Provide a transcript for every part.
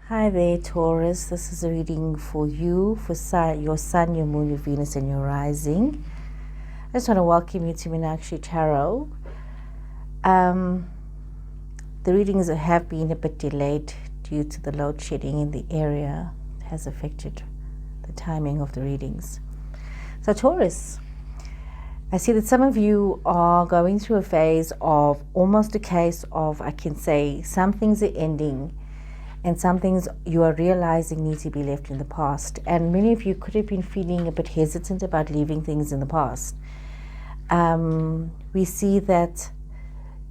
Hi there, Taurus. This is a reading for you, for your sun, your moon, your Venus, and your rising. I just want to welcome you to Meenakshi Tarot. The readings have been a bit delayed due to the load shedding in the area. It has affected the timing of the readings. So Taurus, I see that some of you are going through a phase of almost a case of, I can say, some things are ending and some things you are realizing need to be left in the past. And many of you could have been feeling a bit hesitant about leaving things in the past. We see that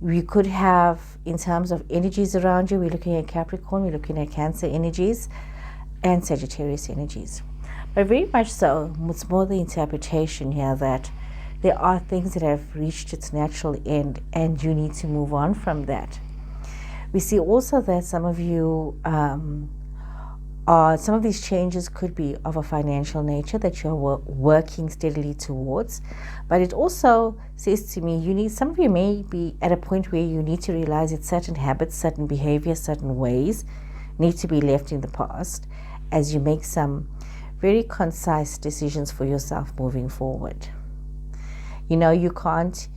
we could have, in terms of energies around you, we're looking at Capricorn, we're looking at Cancer energies and Sagittarius energies. But very much so, it's more the interpretation here that there are things that have reached its natural end and you need to move on from that. We see also that some of you, some of these changes could be of a financial nature that you're working steadily towards. But it also says to me, some of you may be at a point where you need to realize that certain habits, certain behaviors, certain ways need to be left in the past as you make some very concise decisions for yourself moving forward. You can't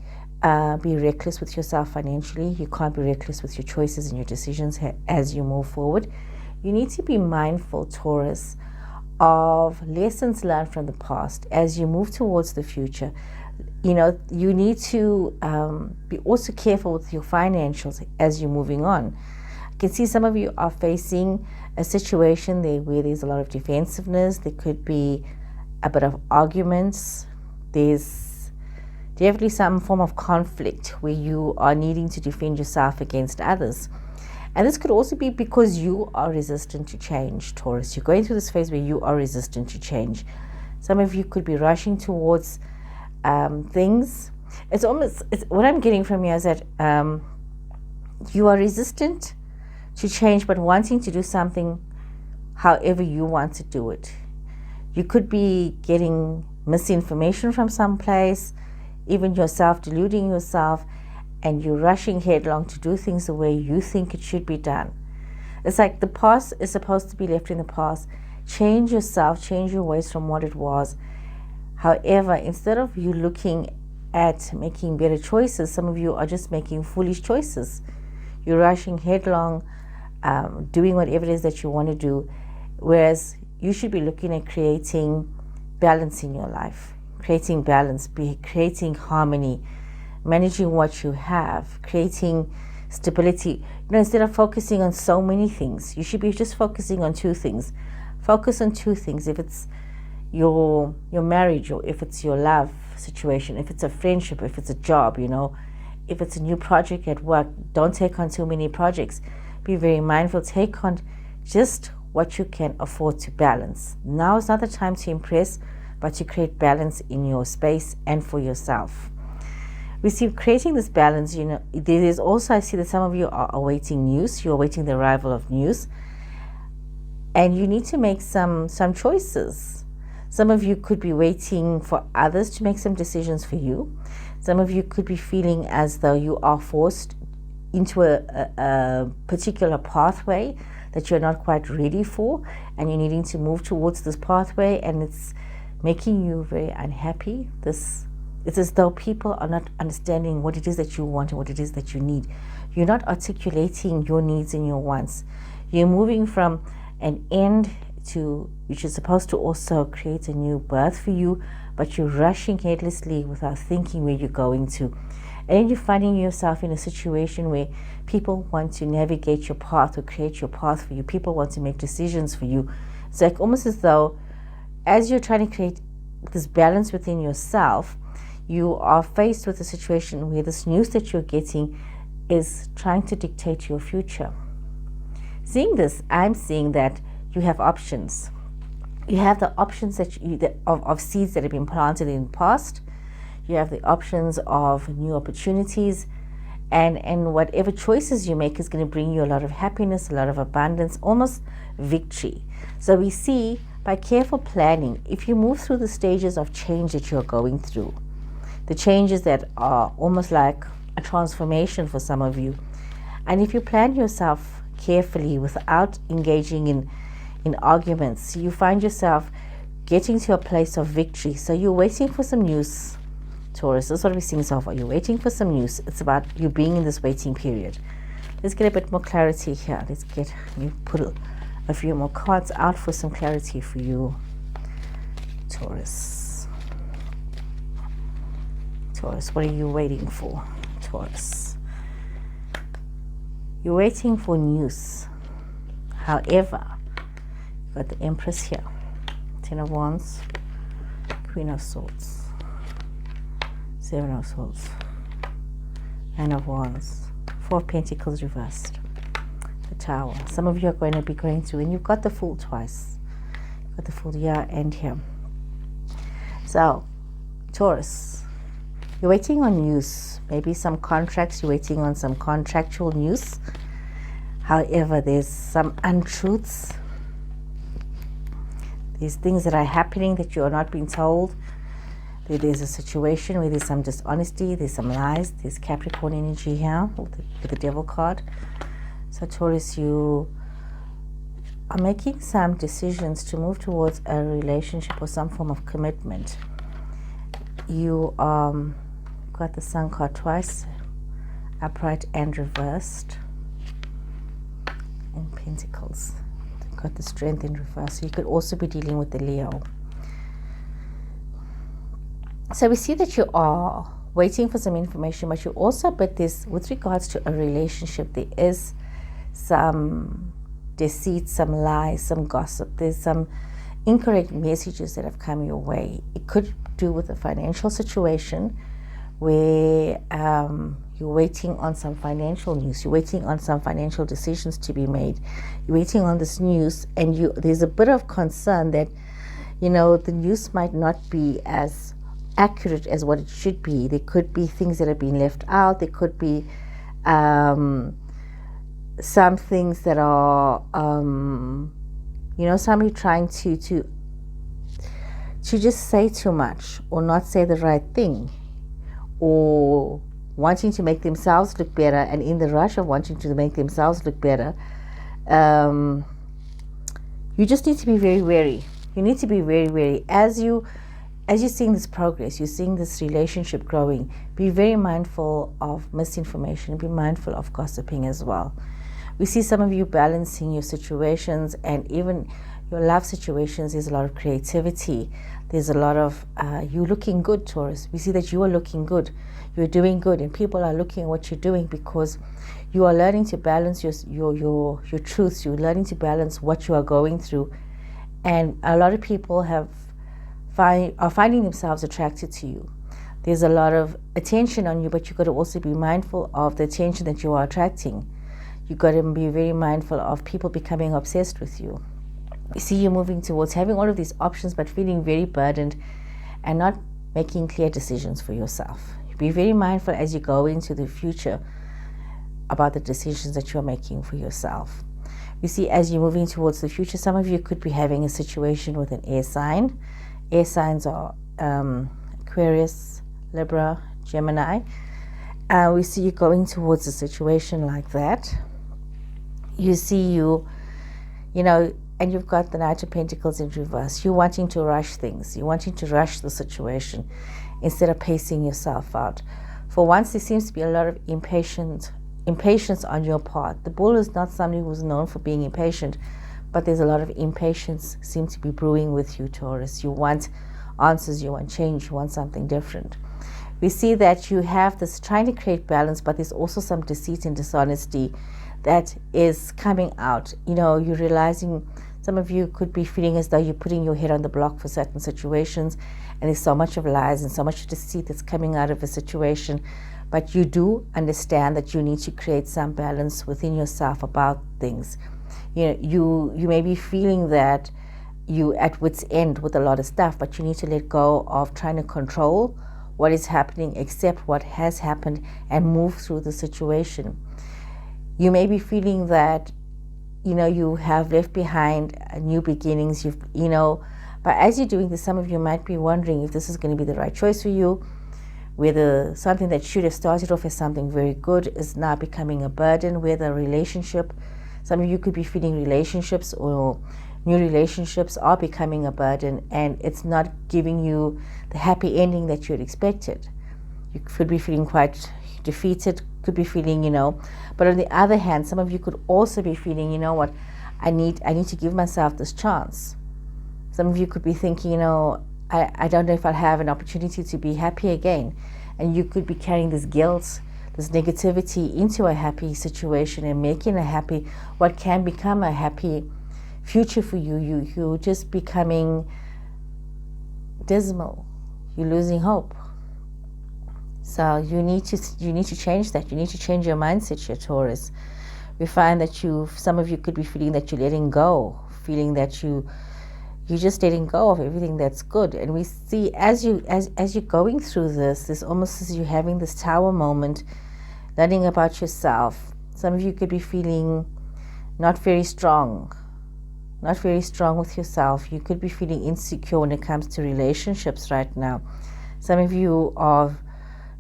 be reckless with yourself financially. You can't be reckless with your choices and your decisions as you move forward. You need to be mindful, Taurus, of lessons learned from the past as you move towards the future. You need to be also careful with your financials as you're moving on. I can see some of you are facing a situation there where there's a lot of defensiveness. There could be a bit of arguments. There's definitely some form of conflict where you are needing to defend yourself against others. And this could also be because you are resistant to change, Taurus. You're going through this phase where you are resistant to change. Some of you could be rushing towards things. What I'm getting from you is that you are resistant to change but wanting to do something however you want to do it. You could be getting misinformation from someplace, even yourself deluding yourself, and you're rushing headlong to do things the way you think it should be done. It's like the past is supposed to be left in the past. Change yourself, change your ways from what it was. However, instead of you looking at making better choices, some of you are just making foolish choices. You're rushing headlong, doing whatever it is that you want to do, whereas you should be looking at creating balance in your life. Creating balance, creating harmony, managing what you have, creating stability. Instead of focusing on so many things, you should be just focusing on two things. Focus on two things. If it's your marriage, or if it's your love situation, if it's a friendship, if it's a job, if it's a new project at work, don't take on too many projects. Be very mindful. Take on just what you can afford to balance. Now is not the time to impress, but to create balance in your space and for yourself. We see creating this balance, there is also, I see that some of you are awaiting news. You're awaiting the arrival of news. And you need to make some choices. Some of you could be waiting for others to make some decisions for you. Some of you could be feeling as though you are forced into a particular pathway that you're not quite ready for, and you're needing to move towards this pathway, and it's making you very unhappy. It's as though people are not understanding what it is that you want and what it is that you need. You're not articulating your needs and your wants. You're moving from an end to, which is supposed to also create a new birth for you, but you're rushing headlessly without thinking where you're going to. And then you're finding yourself in a situation where people want to navigate your path or create your path for you. People want to make decisions for you. It's like almost as though as you're trying to create this balance within yourself, you are faced with a situation where this news that you're getting is trying to dictate your future. Seeing this, I'm seeing that you have options. You have the options of seeds that have been planted in the past. You have the options of new opportunities, and whatever choices you make is going to bring you a lot of happiness, a lot of abundance, almost victory. So we see, by careful planning, if you move through the stages of change that you're going through, the changes that are almost like a transformation for some of you, and if you plan yourself carefully without engaging in arguments. You find yourself getting to a place of victory. So you're waiting for some news, Taurus. That's what we're seeing so far. You're waiting for some news. It's about you being in this waiting period. Let's get a bit more clarity here. You put a few more cards out for some clarity for you, Taurus. Taurus, what are you waiting for, Taurus? You're waiting for news. However, you've got the Empress here. 10 of Wands, Queen of Swords, 7 of Swords, Nine of Wands, 4 of Pentacles reversed, the Tower. Some of you are going to be going through, and you've got the Fool twice. You've got the Fool here and here. So, Taurus, you're waiting on news. Maybe some contracts, you're waiting on some contractual news. However, there's some untruths. There's things that are happening that you are not being told. There's a situation where there's some dishonesty, there's some lies, there's Capricorn energy here with the Devil card. So Taurus, you are making some decisions to move towards a relationship or some form of commitment. You got the Sun card twice, upright and reversed, and Pentacles. Got the Strength in reverse. So you could also be dealing with the Leo. So we see that you are waiting for some information, but you also, with regards to a relationship, there is some deceit, some lies, some gossip. There's some incorrect messages that have come your way. It could do with a financial situation where you're waiting on some financial news. You're waiting on some financial decisions to be made. You're waiting on this news, and there's a bit of concern that, the news might not be as accurate as what it should be. There could be things that have been left out. There could be some things that are, somebody trying to just say too much or not say the right thing, or wanting to make themselves look better, and in the rush of wanting to make themselves look better, you just need to be very wary. You need to be very wary. As you're seeing this progress, you're seeing this relationship growing, be very mindful of misinformation, be mindful of gossiping as well. We see some of you balancing your situations, and even your love situations. There's a lot of creativity. There's a lot of you looking good, Taurus. We see that you are looking good. You're doing good, and people are looking at what you're doing because you are learning to balance your truths. You're learning to balance what you are going through, and a lot of people are finding themselves attracted to you. There's a lot of attention on you, but you've got to also be mindful of the attention that you are attracting. You've got to be very mindful of people becoming obsessed with you. You see you moving towards having all of these options, but feeling very burdened and not making clear decisions for yourself. Be very mindful as you go into the future about the decisions that you're making for yourself. You see, as you're moving towards the future, some of you could be having a situation with an air sign. Air signs are Aquarius, Libra, Gemini. We see you going towards a situation like that. You see and you've got the Knight of Pentacles in reverse. You're wanting to rush things. You're wanting to rush the situation instead of pacing yourself out. For once, there seems to be a lot of impatience on your part. The Bull is not somebody who's known for being impatient, but there's a lot of impatience seems to be brewing with you, Taurus. You want answers, you want change, you want something different. We see that you have this trying to create balance, but there's also some deceit and dishonesty that is coming out. You're realizing some of you could be feeling as though you're putting your head on the block for certain situations, and there's so much of lies and so much deceit that's coming out of a situation. But you do understand that you need to create some balance within yourself about things. You may be feeling that you at wit's end with a lot of stuff, but you need to let go of trying to control what is happening, accept what has happened, and move through the situation. You may be feeling that you have left behind new beginnings. But as you're doing this, some of you might be wondering if this is going to be the right choice for you, whether something that should have started off as something very good is now becoming a burden, whether a relationship Some of you could be feeling relationships or new relationships are becoming a burden, and it's not giving you the happy ending that you had expected. You could be feeling quite defeated, could be feeling, but on the other hand, some of you could also be feeling, I need to give myself this chance. Some of you could be thinking, I don't know if I'll have an opportunity to be happy again. And you could be carrying this guilt, this negativity into a happy situation and making what can become a happy future for you. You're just becoming dismal. You're losing hope. So you need to change that. You need to change your mindset here, Taurus. We find that some of you could be feeling that you're letting go, feeling that you're just letting go of everything that's good. And we see as you're going through this almost as you're having this tower moment, learning about yourself. Some of you could be feeling not very strong with yourself. You could be feeling insecure when it comes to relationships right now. Some of you are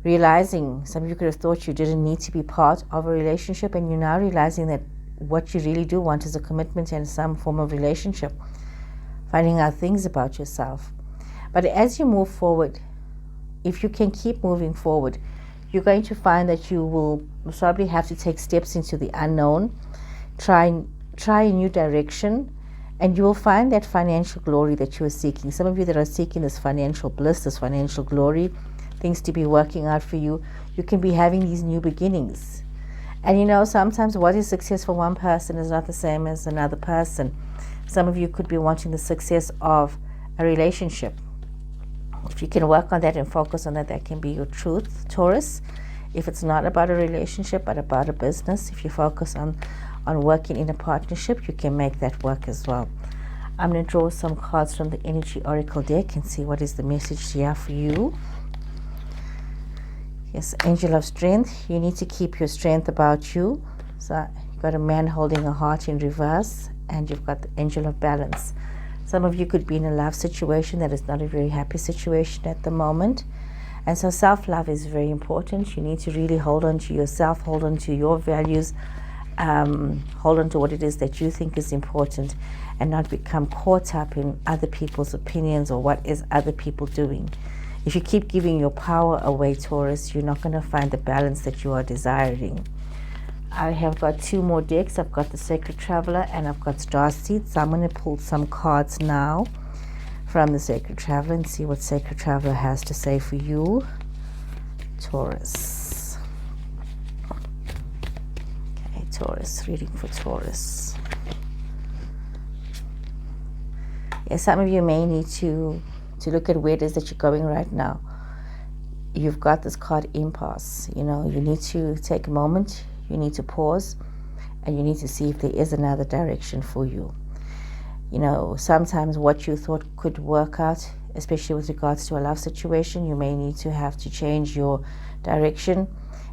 realizing, some of you could have thought you didn't need to be part of a relationship, and you're now realizing that what you really do want is a commitment and some form of relationship. Finding out things about yourself. But as you move forward, if you can keep moving forward, you're going to find that you will probably have to take steps into the unknown, try a new direction, and you will find that financial glory that you are seeking. Some of you that are seeking this financial bliss, this financial glory, things to be working out for you, you can be having these new beginnings. And sometimes what is success for one person is not the same as another person. Some of you could be wanting the success of a relationship. If you can work on that and focus on that, that can be your truth, Taurus. If it's not about a relationship but about a business, if you focus on working in a partnership, you can make that work as well. I'm going to draw some cards from the Energy Oracle deck and see what is the message here for you. Yes, Angel of Strength. You need to keep your strength about you. So you've got a man holding a heart in reverse, and you've got the Angel of Balance. Some of you could be in a love situation that is not a very happy situation at the moment. And so self-love is very important. You need to really hold on to yourself, hold on to your values, hold on to what it is that you think is important, and not become caught up in other people's opinions or what is other people doing. If you keep giving your power away, Taurus, you're not going to find the balance that you are desiring. I have got two more decks. I've got the Sacred Traveler and I've got Starseed. So I'm going to pull some cards now from the Sacred Traveler and see what Sacred Traveler has to say for you, Taurus. Okay, Taurus, reading for Taurus. Yes, some of you may need to look at where it is that you're going right now. You've got this card impasse. You need to take a moment, you need to pause, and you need to see if there is another direction for you. Sometimes what you thought could work out, especially with regards to a love situation, you may need to have to change your direction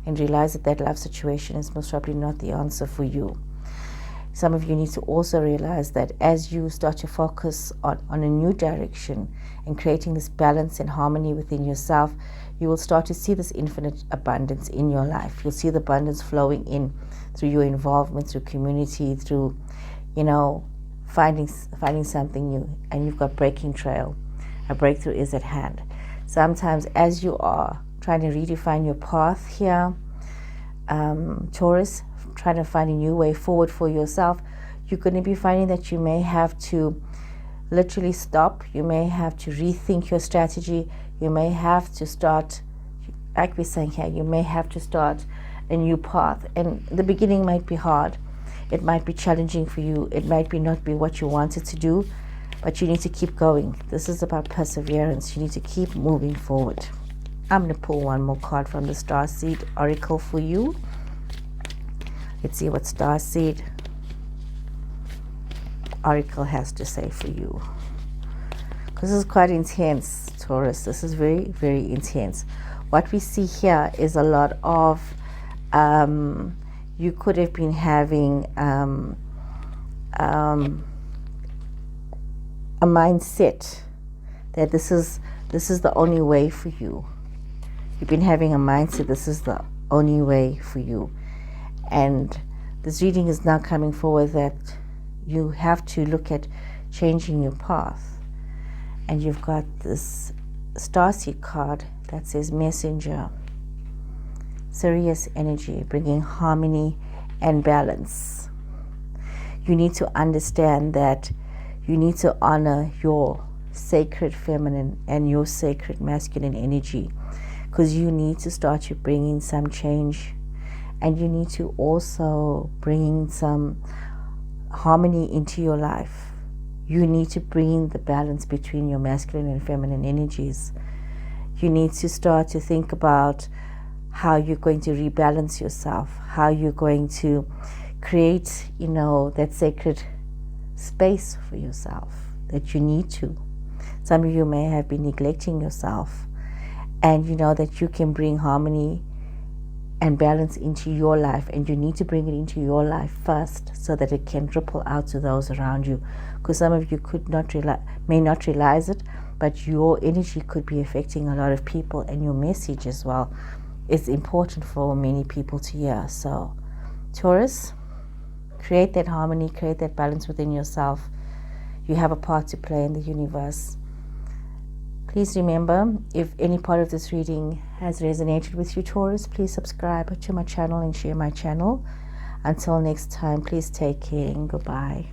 and realize that love situation is most probably not the answer for you. Some of you need to also realize that as you start to focus on a new direction and creating this balance and harmony within yourself, you will start to see this infinite abundance in your life. You'll see the abundance flowing in through your involvement, through community, through, finding something new. And you've got breaking trail. A breakthrough is at hand. Sometimes as you are trying to redefine your path here, Taurus, trying to find a new way forward for yourself, you're going to be finding that you may have to literally stop. You may have to rethink your strategy. You may have to start, like we're saying here, you may have to start a new path. And the beginning might be hard. It might be challenging for you. It might not be what you wanted to do, but you need to keep going. This is about perseverance. You need to keep moving forward. I'm going to pull one more card from the Starseed Oracle for you. Let's see what Starseed Oracle has to say for you. Because this is quite intense, Taurus. This is very, very intense. What we see here is a lot of, you could have been having a mindset that this is the only way for you. You've been having a mindset this is the only way for you. And this reading is now coming forward that you have to look at changing your path. And you've got this Starseed card that says Messenger. Serious energy, bringing harmony and balance. You need to understand that you need to honor your sacred feminine and your sacred masculine energy, because you need to start to bring in some change, and you need to also bring in some harmony into your life. You need to bring in the balance between your masculine and feminine energies. You need to start to think about how you're going to rebalance yourself, how you're going to create, that sacred space for yourself that you need to. Some of you may have been neglecting yourself, and you know that you can bring harmony and balance into your life, and you need to bring it into your life first so that it can ripple out to those around you. Because some of you may not realize it, but your energy could be affecting a lot of people, and your message as well is important for many people to hear. So Taurus, create that harmony, create that balance within yourself. You have a part to play in the universe. Please remember, if any part of this reading has resonated with you, Taurus, please subscribe to my channel and share my channel. Until next time, please take care and goodbye.